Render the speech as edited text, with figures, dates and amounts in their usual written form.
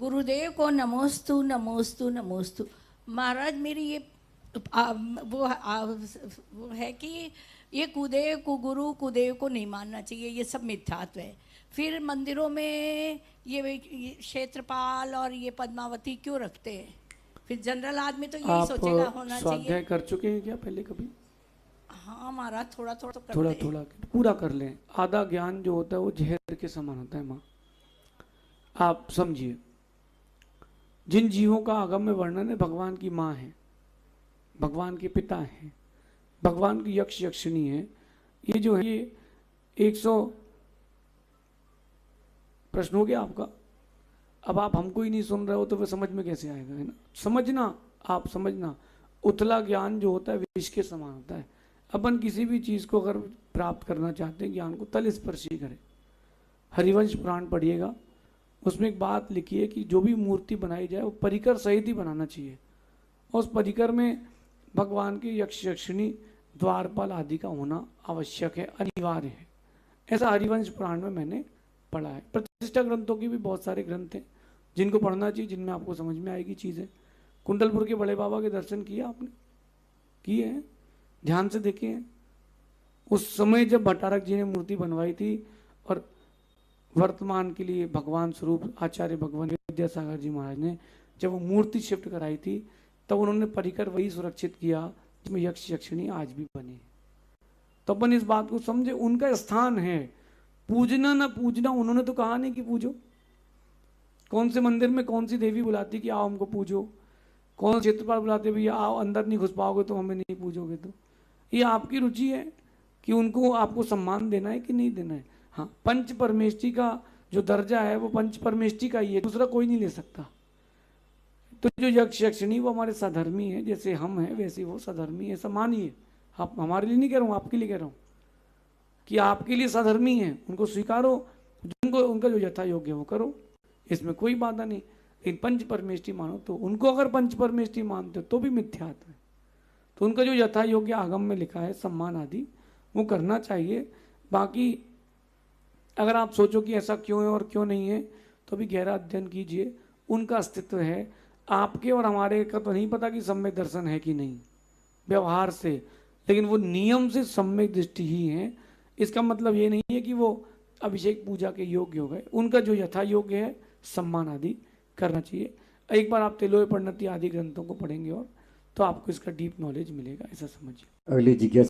गुरुदेव को नमोस्तु नमोस्तु नमोस्तु। महाराज मेरी ये वो है कि ये कुदेव कुगुरु कुदेव को नहीं मानना चाहिए, ये सब मिथ्यात्व है। फिर मंदिरों में ये क्षेत्रपाल और ये पद्मावती क्यों रखते हैं? फिर जनरल आदमी तो यही सोचेगा होना चाहिए। स्वाध्याय कर चुके हैं क्या पहले कभी? हाँ महाराज, थोड़ा थोड़ा तो करते थोड़ा हैं। थोड़ा पूरा कर लें। आधा ज्ञान जो होता है वो जहर के समान होता है माँ। आप समझिए, जिन जीवों का आगम में वर्णन है भगवान की माँ है, भगवान के पिता हैं, भगवान की यक्ष यक्षिणी है। ये जो है ये 100 प्रश्न हो गया आपका। अब आप हमको ही नहीं सुन रहे हो तो फिर समझ में कैसे आएगा, है ना? समझना, आप समझना, उथला ज्ञान जो होता है विष के समान होता है। अपन किसी भी चीज को अगर प्राप्त करना चाहते हैं ज्ञान को, तल स्पर्शी करें। हरिवंश पुराण पढ़िएगा, उसमें एक बात लिखी है कि जो भी मूर्ति बनाई जाए वो परिकर सहित ही बनाना चाहिए। और उस परिकर में भगवान के यक्ष यक्षिणी द्वारपाल आदि का होना आवश्यक है, अनिवार्य है। ऐसा हरिवंश पुराण में मैंने पढ़ा है। प्रतिष्ठा ग्रंथों की भी बहुत सारे ग्रंथ हैं जिनको पढ़ना चाहिए, जिनमें आपको समझ में आएगी चीज़ें। कुंडलपुर के बड़े बाबा के दर्शन किए आपने? किए हैं? ध्यान से देखे हैं? उस समय जब भट्टारक जी ने मूर्ति बनवाई थी और वर्तमान के लिए भगवान स्वरूप आचार्य भगवान विद्यासागर जी महाराज ने जब वो मूर्ति शिफ्ट कराई थी, तब उन्होंने परिकर वही सुरक्षित किया जिसमें यक्ष यक्षिणी आज भी बने। तो अपन इस बात को समझे, उनका स्थान है। पूजना ना पूजना, उन्होंने तो कहा नहीं कि पूजो। कौन से मंदिर में कौन सी देवी बुलाती कि आओ हमको पूजो? कौन क्षेत्रपाल बुलाते भैया आओ, अंदर नहीं घुस पाओगे तो हमें नहीं पूजोगे। तो ये आपकी रुचि है कि उनको आपको सम्मान देना है कि नहीं देना है। हाँ, पंच परमेष्टि का जो दर्जा है वो पंच परमेष्टि का ही है, दूसरा कोई नहीं ले सकता। तो जो यक्ष यक्षिणी वो हमारे सधर्मी है, जैसे हम हैं वैसे वो सधर्मी है, मानिए। आप हमारे लिए नहीं कह रहा हूँ, आपके लिए कह रहा हूँ कि आपके लिए सधर्मी है, उनको स्वीकारो, उनको उनका जो यथा योग्य वो करो, इसमें कोई बाधा नहीं। लेकिन पंच परमेष्टि मानो तो उनको अगर पंच परमेष्टि मानते हो तो भी मिथ्यात्व है। तो उनका जो यथा योग्य आगम में लिखा है सम्मान आदि वो करना चाहिए। बाकी अगर आप सोचो कि ऐसा क्यों है और क्यों नहीं है, तो भी गहरा अध्ययन कीजिए। उनका अस्तित्व है, आपके और हमारे का तो नहीं पता कि सम्यक दर्शन है कि नहीं व्यवहार से, लेकिन वो नियम से सम्यक दृष्टि ही है। इसका मतलब ये नहीं है कि वो अभिषेक पूजा के योग्य हो गए। उनका जो यथा योग्य है सम्मान आदि करना चाहिए। एक बार आप तेलोय परिणति आदि ग्रंथों को पढ़ेंगे और तो आपको इसका डीप नॉलेज मिलेगा, ऐसा समझिए। अगली जिज्ञासा